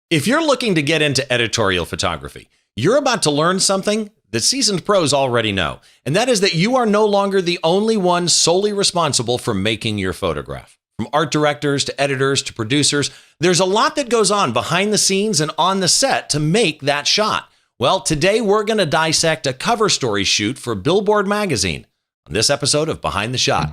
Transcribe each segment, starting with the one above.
If you're looking to get into editorial photography, you're about to learn something that seasoned pros already know, and that is that you are no longer the only one solely responsible for making your photograph. From art directors to editors to producers, there's a lot that goes on behind the scenes and on the set to make that shot. Well, today we're going to dissect a cover story shoot for Billboard Magazine on this episode of Behind the Shot.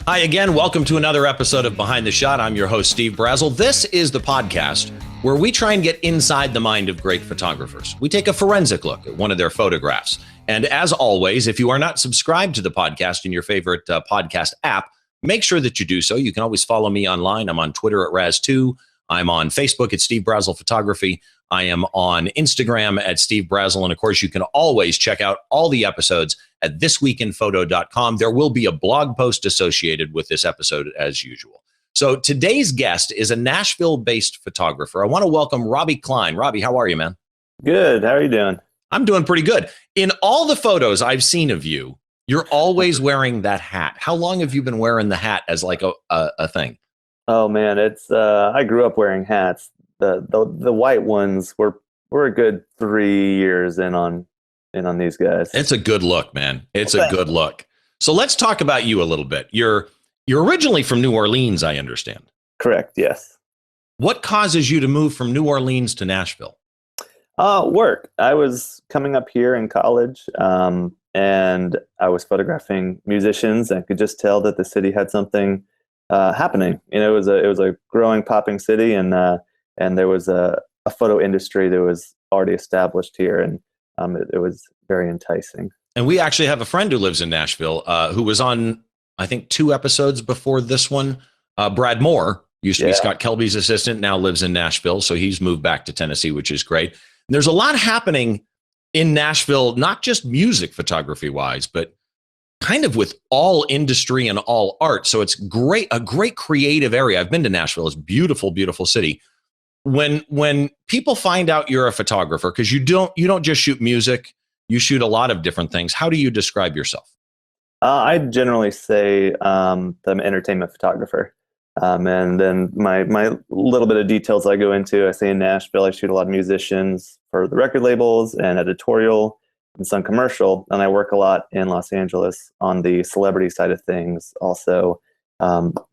Hi again, welcome to another episode of Behind the Shot. I'm your host, Steve Brazel. This is the podcast where we try and get inside the mind of great photographers. We take a forensic look at one of their photographs. And as always, if you are not subscribed to the podcast in your favorite podcast app, make sure that you do so. You can always follow me online. I'm on Twitter at Raz2. I'm on Facebook at Steve Brazel Photography. I am on Instagram at Steve Brazel. And of course, you can always check out all the episodes at thisweekinphoto.com. There will be a blog post associated with this episode as usual. So today's guest is a Nashville-based photographer. I want to welcome Robby Klein. Robbie, how are you, man? Good. How are you doing? I'm doing pretty good. In all the photos I've seen of you, you're always wearing that hat. How long have you been wearing the hat as like a thing? Oh man, it's I grew up wearing hats. The white ones were a good 3 years in on these guys. It's a good look, man. It's a good look. So let's talk about you a little bit. You're originally from New Orleans, I understand. Correct. Yes. What causes you to move from New Orleans to Nashville? Work. I was coming up here in college, and I was photographing musicians. I could just tell that the city had something happening. You know, it was a growing, popping city, and there was a photo industry that was already established here, and it was very enticing. And we actually have a friend who lives in Nashville who was on, I think, 2 episodes before this one. Brad Moore used to be Scott Kelby's assistant, now lives in Nashville. So he's moved back to Tennessee, which is great. And there's a lot happening in Nashville, not just music photography wise, but kind of with all industry and all art. So it's great, a great creative area. I've been to Nashville. It's a beautiful, beautiful city. When people find out you're a photographer, because you don't just shoot music, you shoot a lot of different things. How do you describe yourself? I generally say that I'm an entertainment photographer. And then my little bit of details I go into, I say in Nashville, I shoot a lot of musicians for the record labels and editorial and some commercial. And I work a lot in Los Angeles on the celebrity side of things, also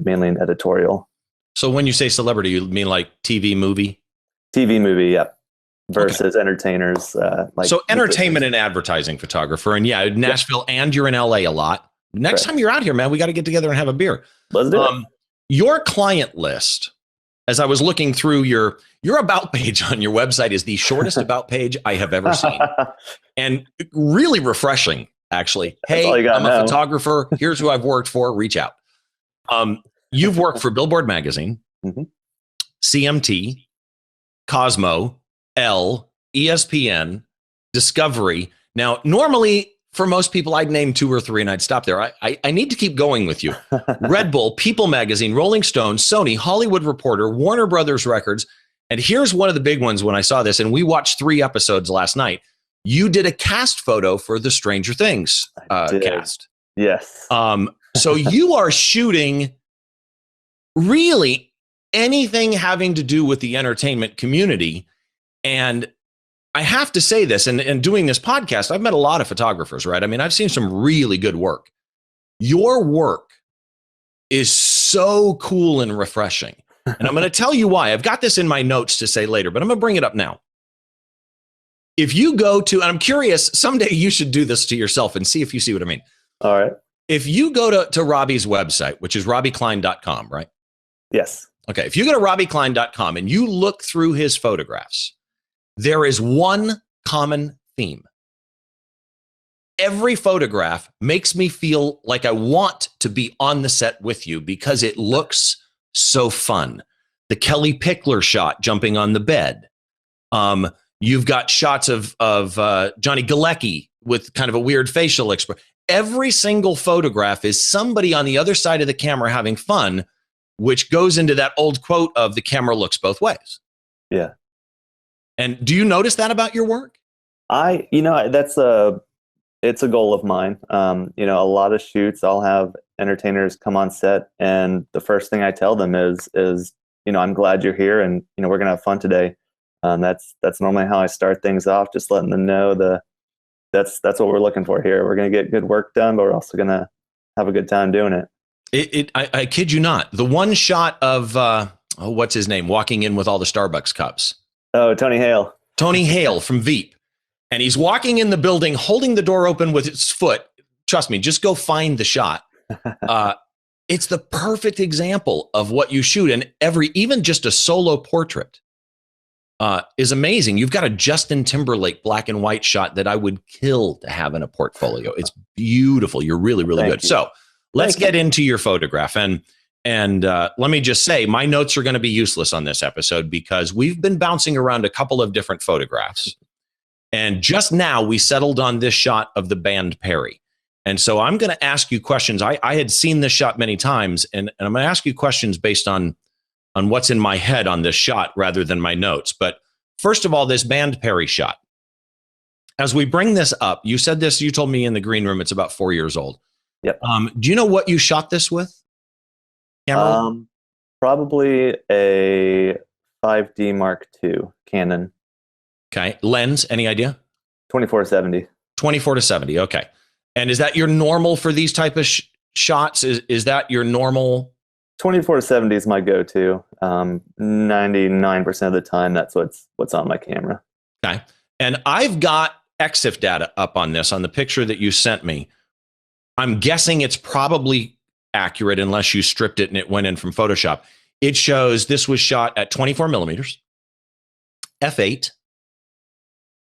mainly in editorial. So when you say celebrity, you mean like TV movie? TV movie, yep. Versus entertainers. So entertainment and advertising photographer. And yeah, Nashville, and you're in LA a lot. Next time you're out here, man, we got to get together and have a beer. Let's do it. Your client list, as I was looking through your about page on your website, is the shortest about page I have ever seen. And really refreshing, actually. Hey, I'm a photographer. Here's who I've worked for. Reach out. You've worked for Billboard Magazine, CMT, Cosmo, Elle, ESPN, Discovery. Now, normally, for most people, I'd name 2 or 3 and I'd stop there. I need to keep going with you. Red Bull, People Magazine, Rolling Stone, Sony, Hollywood Reporter, Warner Brothers Records. And here's one of the big ones when I saw this, and we watched 3 episodes last night. You did a cast photo for the Stranger Things cast. Yes. So you are shooting really anything having to do with the entertainment community. And I have to say this, and doing this podcast, I've met a lot of photographers, right? I mean, I've seen some really good work. Your work is so cool and refreshing. And I'm going to tell you why. I've got this in my notes to say later, but I'm going to bring it up now. If you go to, and I'm curious, someday you should do this to yourself and see if you see what I mean. All right. If you go to Robbie's website, which is robbyklein.com, right? Yes. Okay. If you go to robbyklein.com and you look through his photographs, there is one common theme. Every photograph makes me feel like I want to be on the set with you because it looks so fun. The Kelly Pickler shot jumping on the bed. You've got shots of Johnny Galecki with kind of a weird facial expression. Every single photograph is somebody on the other side of the camera having fun, which goes into that old quote of the camera looks both ways. Yeah. And do you notice that about your work? It's a goal of mine. A lot of shoots, I'll have entertainers come on set, and the first thing I tell them is I'm glad you're here, and we're gonna have fun today. That's normally how I start things off, just letting them know that's what we're looking for here. We're gonna get good work done, but we're also gonna have a good time doing it. I kid you not. The one shot of what's his name walking in with all the Starbucks cups. Oh, Tony Hale. Tony Hale from Veep. And he's walking in the building, holding the door open with his foot. Trust me, just go find the shot. It's the perfect example of what you shoot. And even just a solo portrait is amazing. You've got a Justin Timberlake black and white shot that I would kill to have in a portfolio. It's beautiful. You're really, really good. So let's get into your photograph. And let me just say, my notes are going to be useless on this episode because we've been bouncing around a couple of different photographs. And just now we settled on this shot of the band Perry. And so I'm going to ask you questions. I had seen this shot many times, and I'm going to ask you questions based on what's in my head on this shot rather than my notes. But first of all, this band Perry shot. As we bring this up, you said this, you told me in the green room, it's about 4 years old. Yep. Do you know what you shot this with? Camera? Probably a 5D Mark II Canon. Okay. Lens, any idea? 24-70. 24-70. Okay. And is that your normal for these type of shots? Is that your normal? 24-70 is my go-to. 99% of the time, that's what's on my camera. Okay. And I've got EXIF data up on this, on the picture that you sent me. I'm guessing it's probably accurate unless you stripped it and it went in from Photoshop. It shows this was shot at 24 millimeters, f8,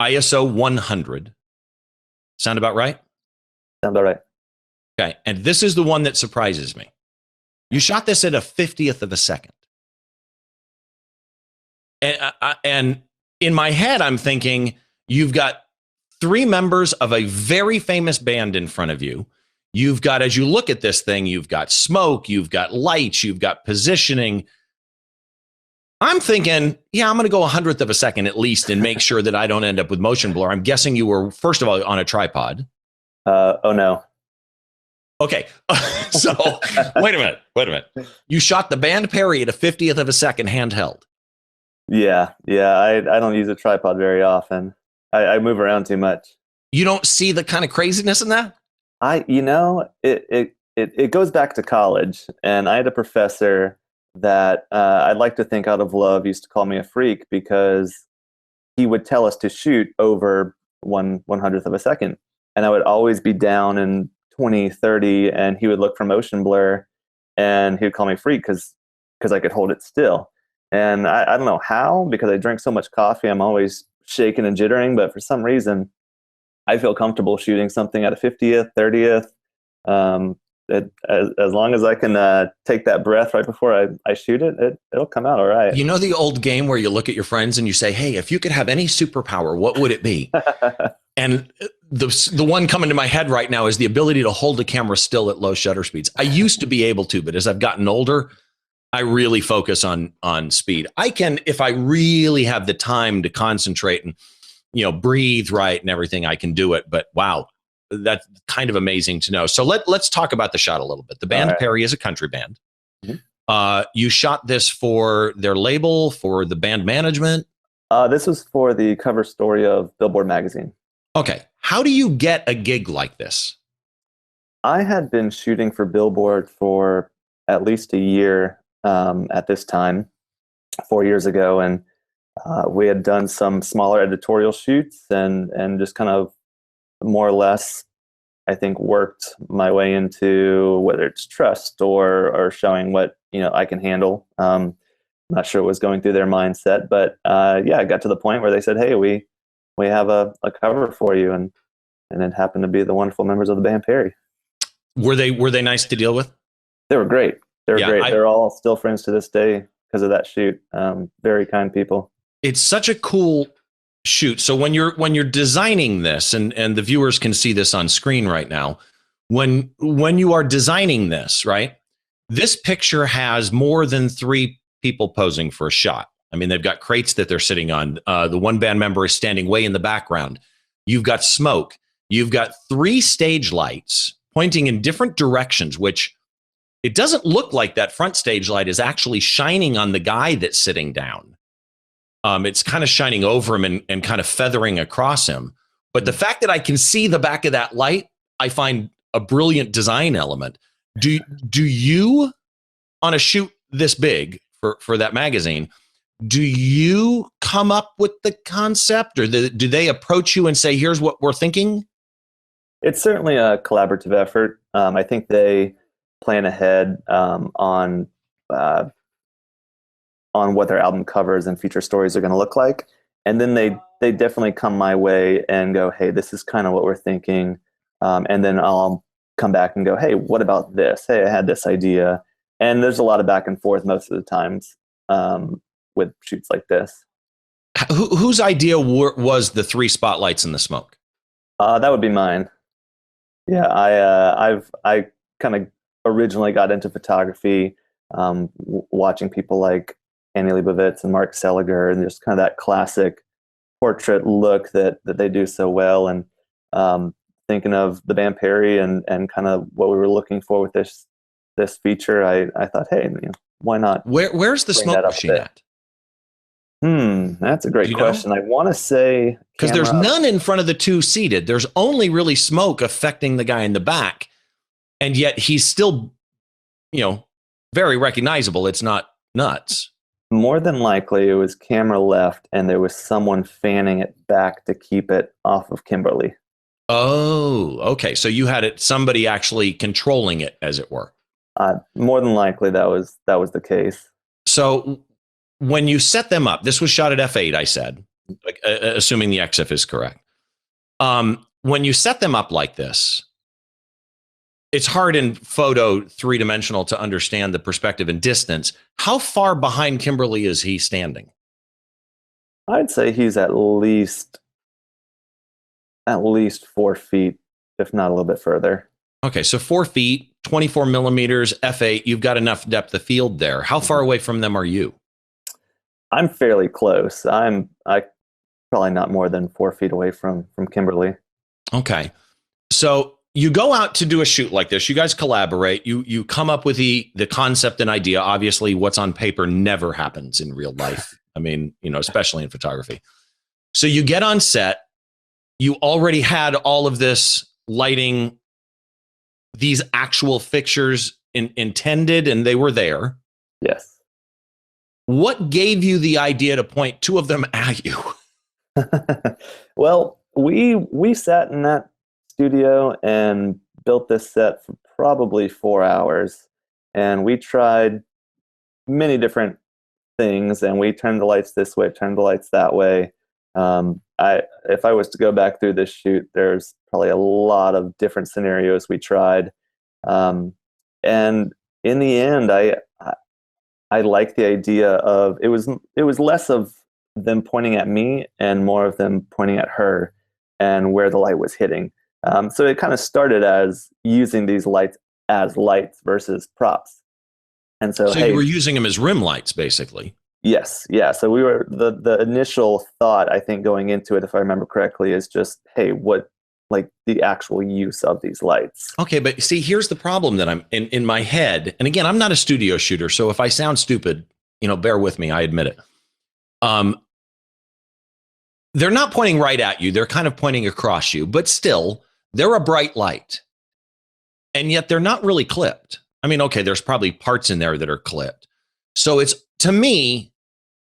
ISO 100. Sound about right? Sound about right. Okay. And this is the one that surprises me. You shot this at a 50th of a second. And in my head, I'm thinking you've got three members of a very famous band in front of you. You've got, as you look at this thing, you've got smoke, you've got lights, you've got positioning. I'm thinking, yeah, I'm going to go 100th of a second at least and make sure that I don't end up with motion blur. I'm guessing you were, first of all, on a tripod. Oh, no. Okay. So wait a minute. You shot the band Perry at a 50th of a second handheld. Yeah. I don't use a tripod very often. I move around too much. You don't see the kind of craziness in that? It goes back to college, and I had a professor that I'd like to think out of love used to call me a freak because he would tell us to shoot over 1/100th of a second. And I would always be down in 20, 30, and he would look for motion blur, and he would call me freak because I could hold it still. And I don't know how, because I drink so much coffee, I'm always shaking and jittering, but for some reason, I feel comfortable shooting something at a 50th, 30th. As long as I can take that breath right before I shoot it, it'll come out all right. You know the old game where you look at your friends and you say, hey, if you could have any superpower, what would it be? And the one coming to my head right now is the ability to hold a camera still at low shutter speeds. I used to be able to, but as I've gotten older, I really focus on speed. I can, if I really have the time to concentrate and breathe right and everything, I can do it. But wow, that's kind of amazing to know. So let's talk about the shot a little bit. The band Perry is a country band. Mm-hmm. You shot this for their label, for the band management? This was for the cover story of Billboard Magazine. Okay. How do you get a gig like this? I had been shooting for Billboard for at least a year at this time, 4 years ago. And we had done some smaller editorial shoots and just kind of more or less, I think, worked my way into whether it's trust or showing what I can handle. I'm not sure what was going through their mindset, but I got to the point where they said, "Hey, we have a cover for you," and it happened to be the wonderful members of the band Perry. Were they nice to deal with? They were great. Great. They're all still friends to this day because of that shoot. Very kind people. It's such a cool shoot. So when you're designing this, and the viewers can see this on screen right now, when you are designing this, right, this picture has more than 3 people posing for a shot. I mean, they've got crates that they're sitting on. The one band member is standing way in the background. you've got smoke, you've got 3 stage lights pointing in different directions, which it doesn't look like that front stage light is actually shining on the guy that's sitting down. It's kind of shining over him and kind of feathering across him. But the fact that I can see the back of that light, I find a brilliant design element. Do you, on a shoot this big for that magazine, do you come up with the concept, or do they approach you and say, here's what we're thinking? It's certainly a collaborative effort. I think they plan ahead on what their album covers and feature stories are going to look like. And then they definitely come my way and go, hey, this is kind of what we're thinking. And then I'll come back and go, hey, what about this? Hey, I had this idea. And there's a lot of back and forth most of the times with shoots like this. Whose idea was the 3 spotlights in the smoke? That would be mine. Yeah, I kind of originally got into photography watching people like Annie Leibovitz and Mark Seliger, and just kind of that classic portrait look that they do so well. And thinking of the band Perry and kind of what we were looking for with this feature, I thought, hey, why not? Where's the smoke machine at? That's a great question. I want to say, because there's none in front of the 2 seated. There's only really smoke affecting the guy in the back, and yet he's still, very recognizable. It's not nuts. More than likely, it was camera left, and there was someone fanning it back to keep it off of Kimberly. Oh, okay. So you had somebody actually controlling it, as it were. More than likely, that was the case. So when you set them up, this was shot at f8, I said, assuming the XF is correct. When you set them up like this, it's hard in photo 3-dimensional to understand the perspective and distance. How far behind Kimberly is he standing? I'd say he's at least 4 feet, if not a little bit further. Okay, so 4 feet, 24 millimeters, f8. You've got enough depth of field there. How far away from them are you? I'm fairly close. I probably not more than 4 feet away from Kimberly. Okay, so you go out to do a shoot like this. You guys collaborate. You come up with the concept and idea. Obviously, what's on paper never happens in real life. I mean, especially in photography. So you get on set. You already had all of this lighting, these actual fixtures intended, and they were there. Yes. What gave you the idea to point 2 of them at you? Well, we sat in that studio and built this set for probably 4 hours, and we tried many different things, and we turned the lights this way, turned the lights that way. If I was to go back through this shoot, there's probably a lot of different scenarios we tried, and in the end, I like the idea of it was less of them pointing at me and more of them pointing at her and where the light was hitting. So it kind of started as using these lights as lights versus props. And so you were using them as rim lights, basically. Yes. Yeah. So we were, the initial thought, I think, going into it, if I remember correctly, is just, hey, what, like the actual use of these lights. Okay. But see, here's the problem that I'm in my head. And again, I'm not a studio shooter. So if I sound stupid, bear with me. I admit it. They're not pointing right at you. They're kind of pointing across you, but still they're a bright light. And yet they're not really clipped. I mean, okay, there's probably parts in there that are clipped. So it's, to me,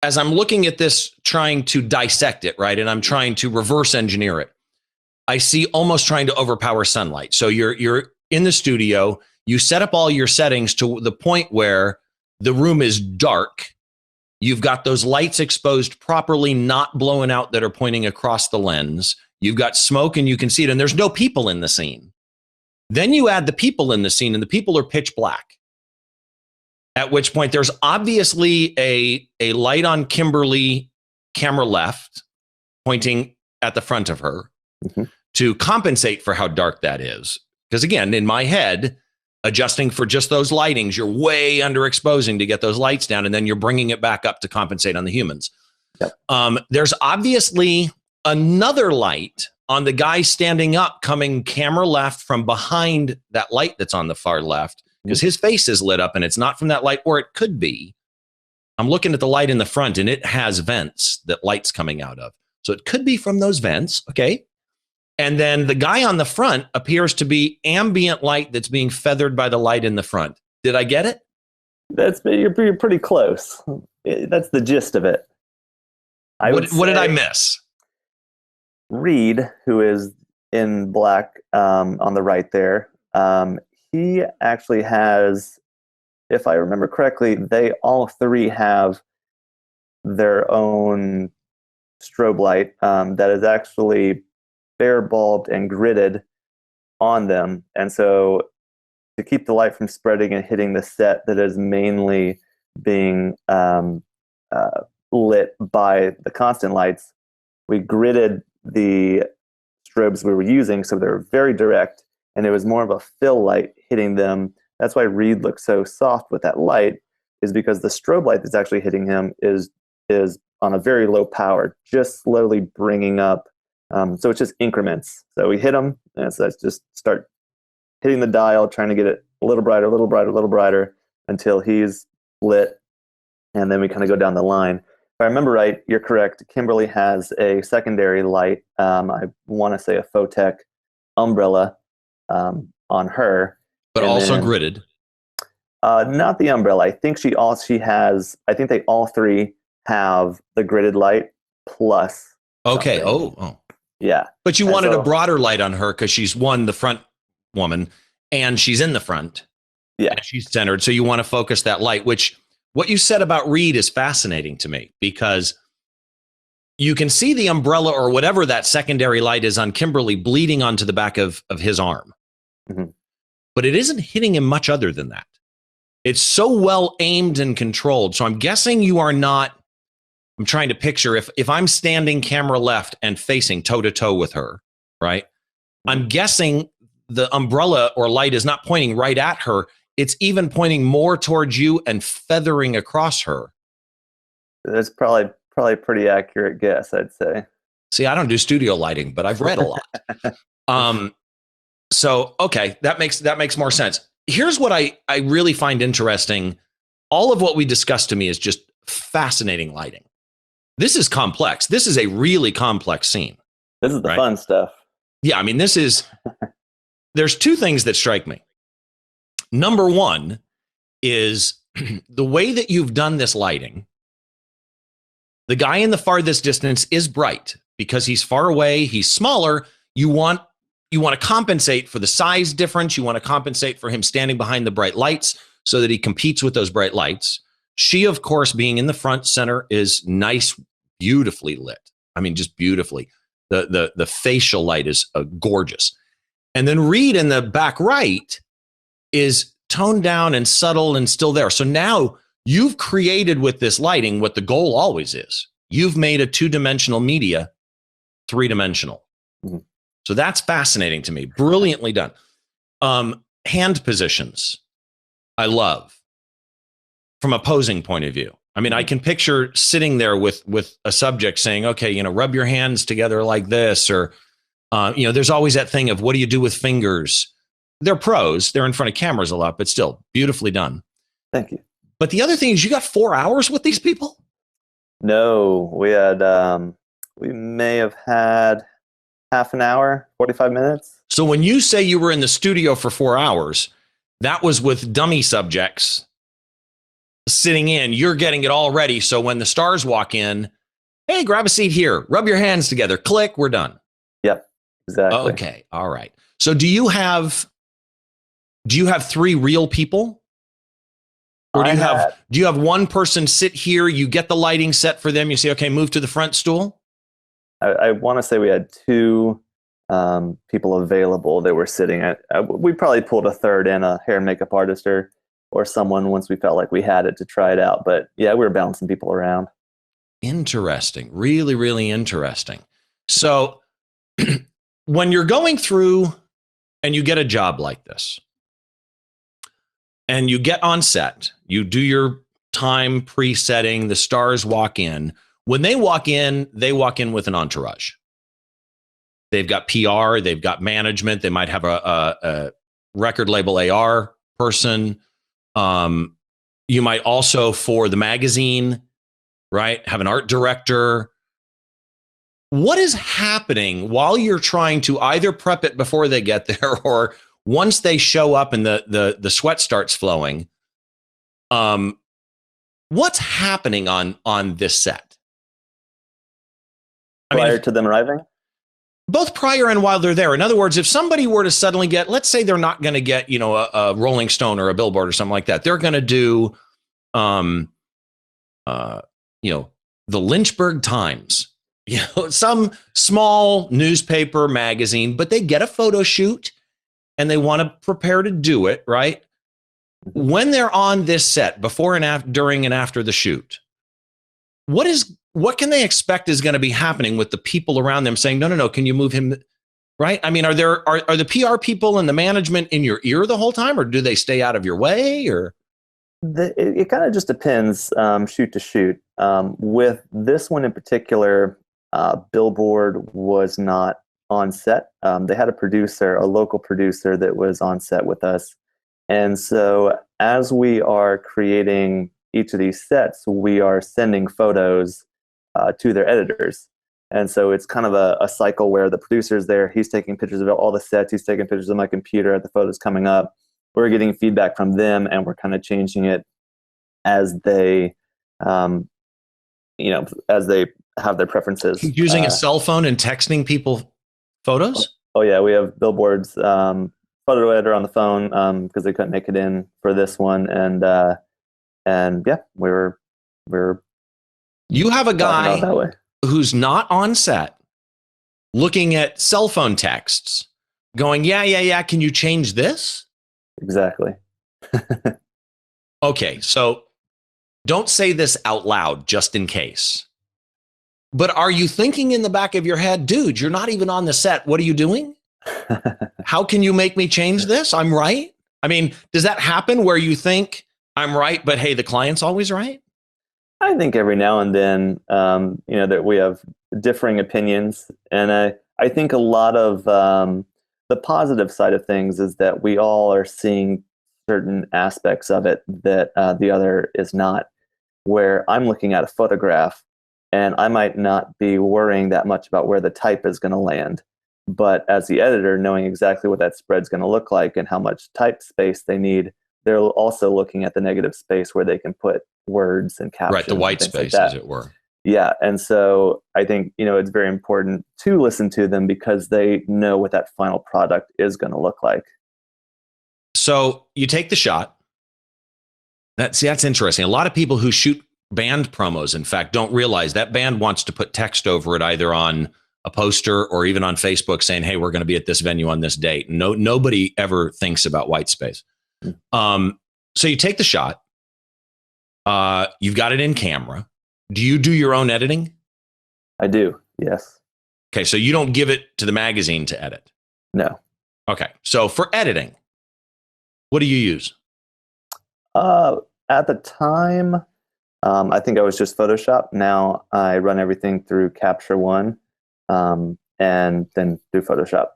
as I'm looking at this, trying to dissect it, right? And I'm trying to reverse engineer it. I see almost trying to overpower sunlight. So you're in the studio, you set up all your settings to the point where the room is dark. You've got those lights exposed properly, not blowing out, that are pointing across the lens. You've got smoke and you can see it, and there's no people in the scene. Then you add the people in the scene, and the people are pitch black. At which point there's obviously a light on Kimberly, camera left, pointing at the front of her to compensate for how dark that is. Because again, in my head, adjusting for just those lightings, you're way underexposing to get those lights down, and then you're bringing it back up to compensate on the humans. Yep. There's obviously another light on the guy standing up, coming camera left from behind that light that's on the far left, because his face is lit up and it's not from that light, or it could be. I'm looking at the light in the front and it has vents that light's coming out of. So it could be from those vents. Okay. And then the guy on the front appears to be ambient light that's being feathered by the light in the front. Did I get it? You're pretty close. That's the gist of it. What did I miss? Reed, who is in black on the right there, he actually has, if I remember correctly, they all three have their own strobe light that is actually bare bulbed and gridded on them. And so to keep the light from spreading and hitting the set that is mainly being lit by the constant lights, we gridded the strobes we were using so they're very direct, and it was more of a fill light hitting them. That's why Reed looks so soft with that light, is because the strobe light that's actually hitting him is on a very low power, just slowly bringing up. So it's just increments. So we hit him, and so let's just start hitting the dial, trying to get it a little brighter, a little brighter, a little brighter until he's lit, and then we kind of go down the line. If I remember right, you're correct. Kimberly has a secondary light. I want to say a Photech umbrella on her, but and also then, gridded. Not the umbrella. I think she has. I think they all three have the gridded light plus. Okay. Something. Oh. Yeah. But you wanted a broader light on her because she's the front woman, and she's in the front. Yeah. And she's centered. So you want to focus that light, which what you said about Reed is fascinating to me, because you can see the umbrella or whatever that secondary light is on Kimberly bleeding onto the back of his arm. Mm-hmm. But it isn't hitting him much other than that. It's so well aimed and controlled. So I'm guessing you are not. I'm trying to picture if I'm standing camera left and facing toe to toe with her, right? I'm guessing the umbrella or light is not pointing right at her. It's even pointing more towards you and feathering across her. That's probably a pretty accurate guess, I'd say. See, I don't do studio lighting, but I've read a lot. So, okay, that makes more sense. Here's what I really find interesting. All of what we discussed to me is just fascinating lighting. This is complex. This is a really complex scene. This is the fun stuff. Yeah, I mean, there's two things that strike me. Number one is the way that you've done this lighting. The guy in the farthest distance is bright because he's far away. He's smaller. You want to compensate for the size difference. You want to compensate for him standing behind the bright lights so that he competes with those bright lights. She, of course, being in the front center, is nice, beautifully lit. I mean, just beautifully. The facial light is gorgeous. And then Reed in the back right is toned down and subtle and still there. So now you've created with this lighting what the goal always is. You've made a two-dimensional media three-dimensional. Mm-hmm. So that's fascinating to me. Brilliantly done. Hand positions, I love. From a posing point of view. I mean, I can picture sitting there with a subject saying, okay, rub your hands together like this, or, there's always that thing of what do you do with fingers? They're pros. They're in front of cameras a lot, but still beautifully done. Thank you. But the other thing is you got 4 hours with these people? No, we had, we may have had half an hour, 45 minutes. So when you say you were in the studio for 4 hours, that was with dummy subjects sitting in, you're getting it all ready. So when the stars walk in, hey, grab a seat here, rub your hands together, click, we're done. Yep, exactly. Okay, all right. So do you have 3 real people? Or do you have one person sit here, you get the lighting set for them, you say, okay, move to the front stool? I want to say we had 2 people available that were sitting at, we probably pulled a third in, a hair and makeup artist or someone once we felt like we had it to try it out. But yeah, we were bouncing people around. Interesting. Really, really interesting. So when you're going through and you get a job like this and you get on set, you do your time pre-setting, the stars walk in. When they walk in with an entourage. They've got PR, they've got management. They might have a record label AR person. You might also, for the magazine, right, have an art director. What is happening while you're trying to either prep it before they get there, or once they show up and the sweat starts flowing? What's happening on this set? Prior to them arriving? Both prior and while they're there. In other words, if somebody were to suddenly get, let's say they're not going to get, a Rolling Stone or a Billboard or something like that. They're going to do, the Lynchburg Times, some small newspaper magazine, but they get a photo shoot and they want to prepare to do it, right? When they're on this set, before and after, during and after the shoot, what can they expect is going to be happening with the people around them saying, no, can you move him? Right? I mean, are the PR people and the management in your ear the whole time, or do they stay out of your way? Or it kind of just depends, shoot to shoot. With this one in particular, Billboard was not on set. They had a local producer that was on set with us. And so as we are creating each of these sets, we are sending photos to their editors. And so it's kind of a cycle where the producer's there, he's taking pictures of all the sets, he's taking pictures of my computer, the photos coming up. We're getting feedback from them, and we're kind of changing it as they, as they have their preferences. Using a cell phone and texting people photos? Oh yeah, we have Billboard's photo editor on the phone because they couldn't make it in for this one, and yeah, we're. You have a guy who's not on set, looking at cell phone texts, going, yeah. Can you change this? Exactly. Okay, so don't say this out loud just in case. But are you thinking in the back of your head, dude, you're not even on the set. What are you doing? How can you make me change this? I'm right. I mean, does that happen where you think I'm right, but hey, the client's always right? I think every now and then, that we have differing opinions. And I think a lot of the positive side of things is that we all are seeing certain aspects of it that the other is not. Where I'm looking at a photograph and I might not be worrying that much about where the type is going to land. But as the editor, knowing exactly what that spread's going to look like and how much type space they need, they're also looking at the negative space where they can put words and captions. Right, the white space, like as it were. Yeah, and so I think, it's very important to listen to them because they know what that final product is going to look like. So you take the shot. That's interesting. A lot of people who shoot band promos, in fact, don't realize that band wants to put text over it, either on a poster or even on Facebook saying, hey, we're going to be at this venue on this date. Nobody ever thinks about white space. So you take the shot. You've got it in camera. Do you do your own editing? I do, yes. Okay, so you don't give it to the magazine to edit? No. Okay, so for editing, what do you use? At the time, I think I was just Photoshop. Now I run everything through Capture One, and then do Photoshop.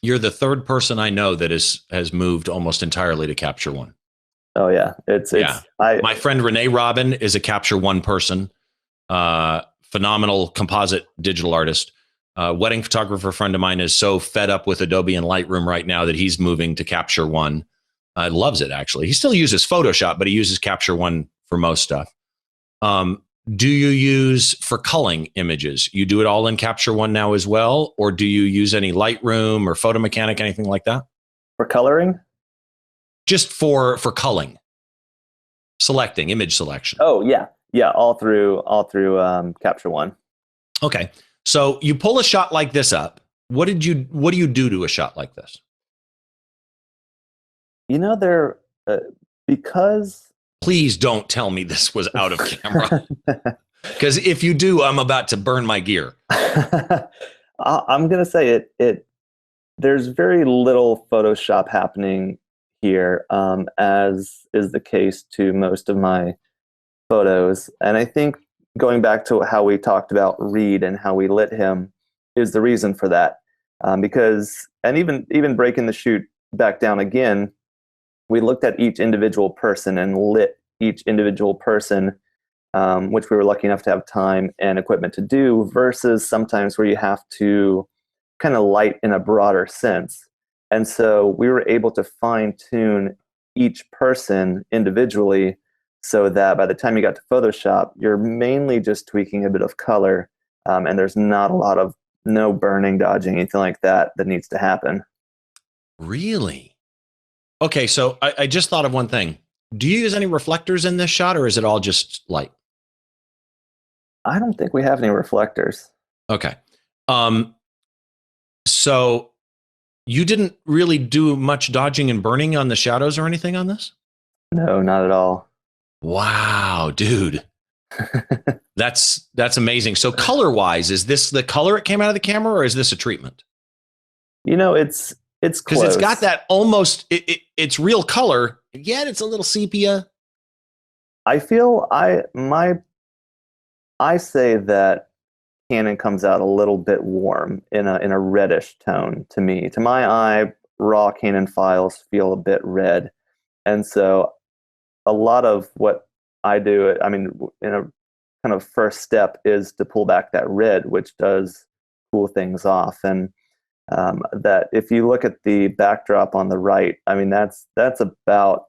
You're the third person I know that has moved almost entirely to Capture One. Oh yeah, my friend Renee Robin is a Capture One person, phenomenal composite digital artist. Wedding photographer friend of mine is so fed up with Adobe and Lightroom right now that he's moving to Capture One. Loves it, actually. He still uses Photoshop, but he uses Capture One for most stuff. Do you use for culling images? You do it all in Capture One now as well? Or do you use any Lightroom or Photo Mechanic, anything like that? For coloring? Just for culling. Selecting, image selection. Oh, yeah. Yeah, all through Capture One. Okay. So you pull a shot like this up. What do you do to a shot like this? Because... Please don't tell me this was out of camera. Because if you do, I'm about to burn my gear. I'm going to say there's very little Photoshop happening here, as is the case to most of my photos. And I think going back to how we talked about Reed and how we lit him is the reason for that. And even breaking the shoot back down again, we looked at each individual person and lit each individual person, which we were lucky enough to have time and equipment to do, versus sometimes where you have to kind of light in a broader sense. And so we were able to fine tune each person individually so that by the time you got to Photoshop, you're mainly just tweaking a bit of color, and there's not a lot of no burning, dodging, anything like that needs to happen. Really? Okay, so I just thought of one thing. Do you use any reflectors in this shot, or is it all just light? I don't think we have any reflectors. Okay. So you didn't really do much dodging and burning on the shadows or anything on this? No, not at all. Wow, dude. That's amazing. So color-wise, is this the color it came out of the camera, or is this a treatment? It's close. Because it's got that almost, it's real color, yet it's a little sepia. I feel I say that Canon comes out a little bit warm in a reddish tone to me. To my eye, raw Canon files feel a bit red. And so a lot of what I do, I mean, in a kind of first step is to pull back that red, which does cool things off. And that if you look at the backdrop on the right, I mean, that's about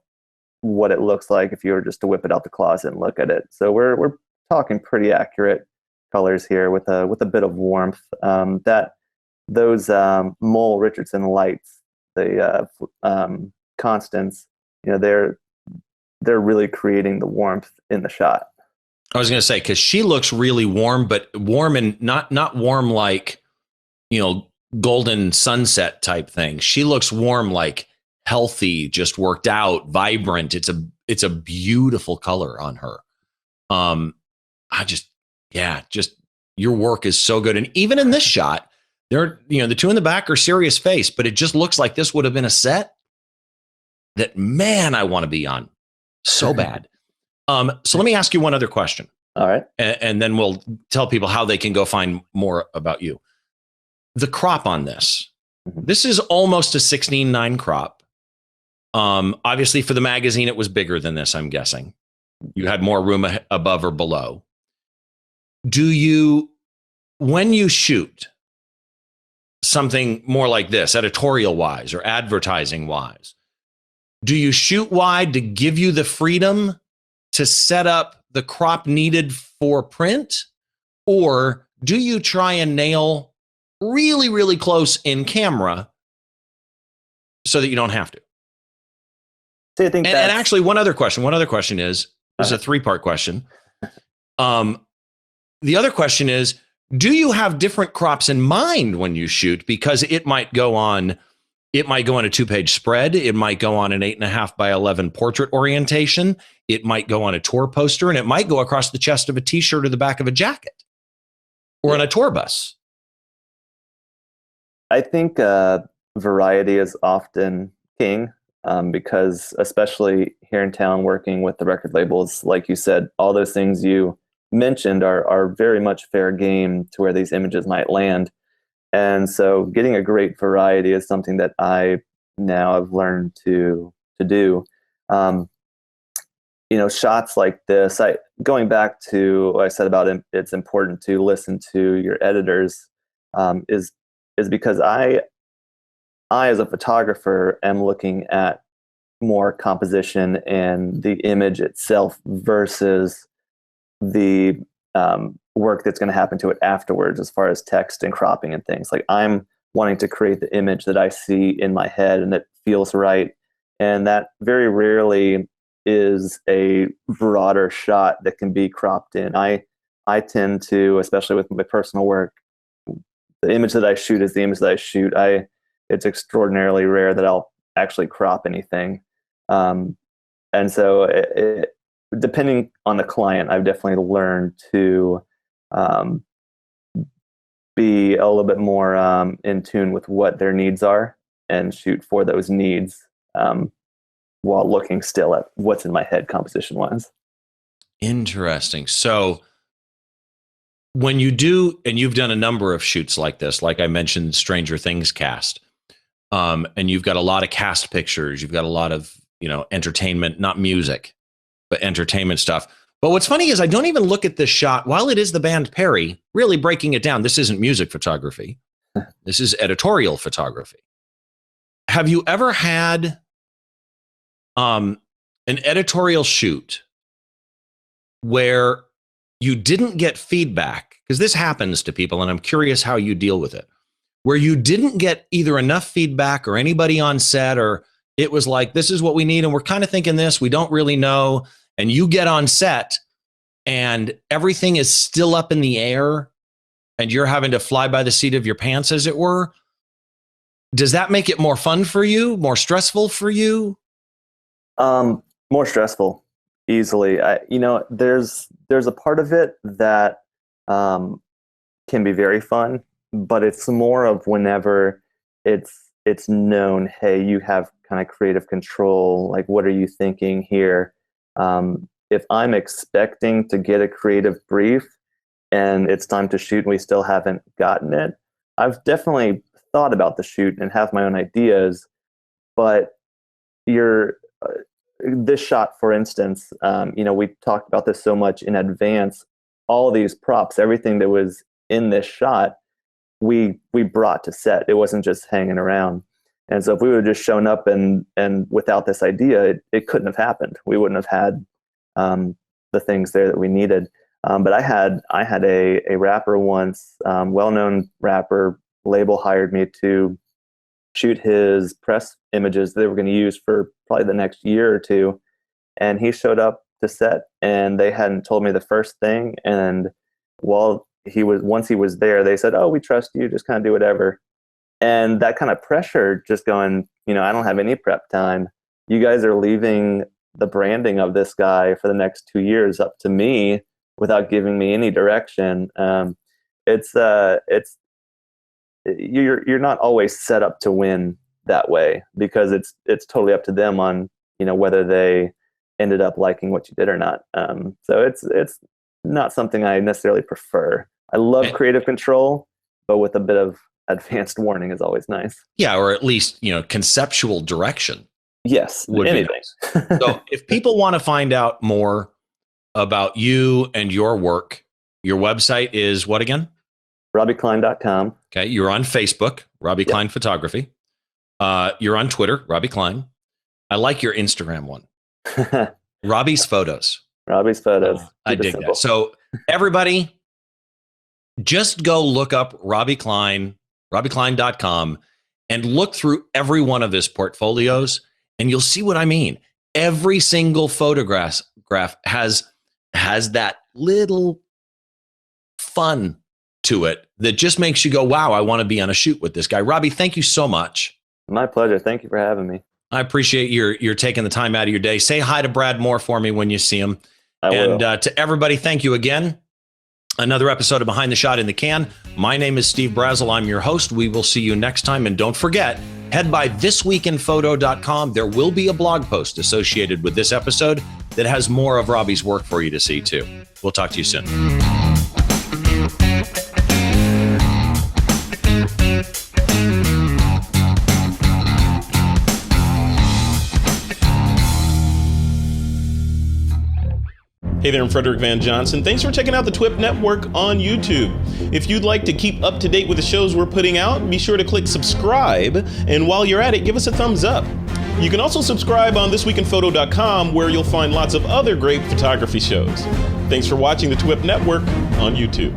what it looks like if you were just to whip it out the closet and look at it. So we're talking pretty accurate colors here with a bit of warmth. That those Mole Richardson lights, the constants, they're really creating the warmth in the shot. I was going to say, because she looks really warm, but warm and not warm like, golden sunset type thing. She looks warm, like healthy, just worked out, vibrant. It's a beautiful color on her. Just your work is so good. And even in this shot, the two in the back are serious face, but it just looks like this would have been a set that, man, I want to be on so bad. So let me ask you one other question. All right. And then we'll tell people how they can go find more about you. The crop on this, this is almost a 16:9 crop. Obviously for the magazine, it was bigger than this, I'm guessing. You had more room above or below. Do you, when you shoot something more like this, editorial wise or advertising wise, do you shoot wide to give you the freedom to set up the crop needed for print? Or do you try and nail really, really close in camera so that you don't have to? So I think and actually one other question is a three-part question. The other question is, do you have different crops in mind when you shoot? Because it might go on a 2-page spread. It might go on an 8.5 by 11 portrait orientation. It might go on a tour poster, and it might go across the chest of a t-shirt or the back of a jacket or on a tour bus. I think variety is often king, because especially here in town working with the record labels, like you said, all those things you mentioned are very much fair game to where these images might land. And so getting a great variety is something that I now have learned to do. Shots like this, going back to what I said about it's important to listen to your editors, is because I as a photographer am looking at more composition and the image itself versus the work that's going to happen to it afterwards, as far as text and cropping and things. Like, I'm wanting to create the image that I see in my head and that feels right, and that very rarely is a broader shot that can be cropped in. I tend to, especially with my personal work, the image that I shoot is the image that I shoot. It's extraordinarily rare that I'll actually crop anything, and so depending on the client, I've definitely learned to be a little bit more in tune with what their needs are and shoot for those needs, while looking still at what's in my head composition-wise. Interesting. So when you do, and you've done a number of shoots like this, like I mentioned, Stranger Things cast, and you've got a lot of cast pictures, you've got a lot of, entertainment, not music, but entertainment stuff. But what's funny is I don't even look at this shot. While it is the band Perry, really breaking it down, this isn't music photography. This is editorial photography. Have you ever had an editorial shoot where you didn't get feedback? Because this happens to people, and I'm curious how you deal with it. Where you didn't get either enough feedback or anybody on set, or it was like, this is what we need, and we're kind of thinking this, we don't really know. And you get on set and everything is still up in the air and you're having to fly by the seat of your pants, as it were. Does that make it more fun for you, more stressful for you? More stressful, easily. There's a part of it that can be very fun, but it's more of whenever it's known, hey, you have kind of creative control. Like, what are you thinking here? If I'm expecting to get a creative brief and it's time to shoot and we still haven't gotten it, I've definitely thought about the shoot and have my own ideas. But this shot, for instance, we talked about this so much in advance. All these props, everything that was in this shot, we brought to set. It wasn't just hanging around. And so if we would have just shown up and without this idea, it couldn't have happened. We wouldn't have had the things there that we needed. But I had a rapper once, well-known rapper, label hired me to shoot his press images they were going to use for probably the next year or two. And he showed up to set and they hadn't told me the first thing. And once he was there, they said, "Oh, we trust you, just kind of do whatever." And that kind of pressure, just going, I don't have any prep time. You guys are leaving the branding of this guy for the next 2 years up to me without giving me any direction. You're not always set up to win that way, because it's totally up to them on, whether they ended up liking what you did or not. So it's not something I necessarily prefer. I love creative control, but with a bit of advanced warning is always nice. Yeah, or at least, conceptual direction. Yes, anything. Nice. So if people want to find out more about you and your work, your website is what again? RobbieKlein.com. Okay, you're on Facebook, Robbie Klein Photography. You're on Twitter, Robbie Klein. I like your Instagram one. Robbie's Photos. Robbie's Photos. I dig that. So everybody, just go look up Robbie Klein, RobbieKlein.com, and look through every one of his portfolios, and you'll see what I mean. Every single photograph has that little fun to it that just makes you go, wow, I want to be on a shoot with this guy. Robbie, thank you so much. My pleasure. Thank you for having me. I appreciate you're taking the time out of your day. Say hi to Brad Moore for me when you see him. I will. And to everybody, thank you again. Another episode of Behind the Shot in the Can. My name is Steve Brazel. I'm your host. We will see you next time. And don't forget, head by thisweekinphoto.com. There will be a blog post associated with this episode that has more of Robbie's work for you to see too. We'll talk to you soon. Hey there, I'm Frederick Van Johnson. Thanks for checking out the TWiP Network on YouTube. If you'd like to keep up to date with the shows we're putting out, be sure to click subscribe. And while you're at it, give us a thumbs up. You can also subscribe on thisweekinphoto.com, where you'll find lots of other great photography shows. Thanks for watching the TWiP Network on YouTube.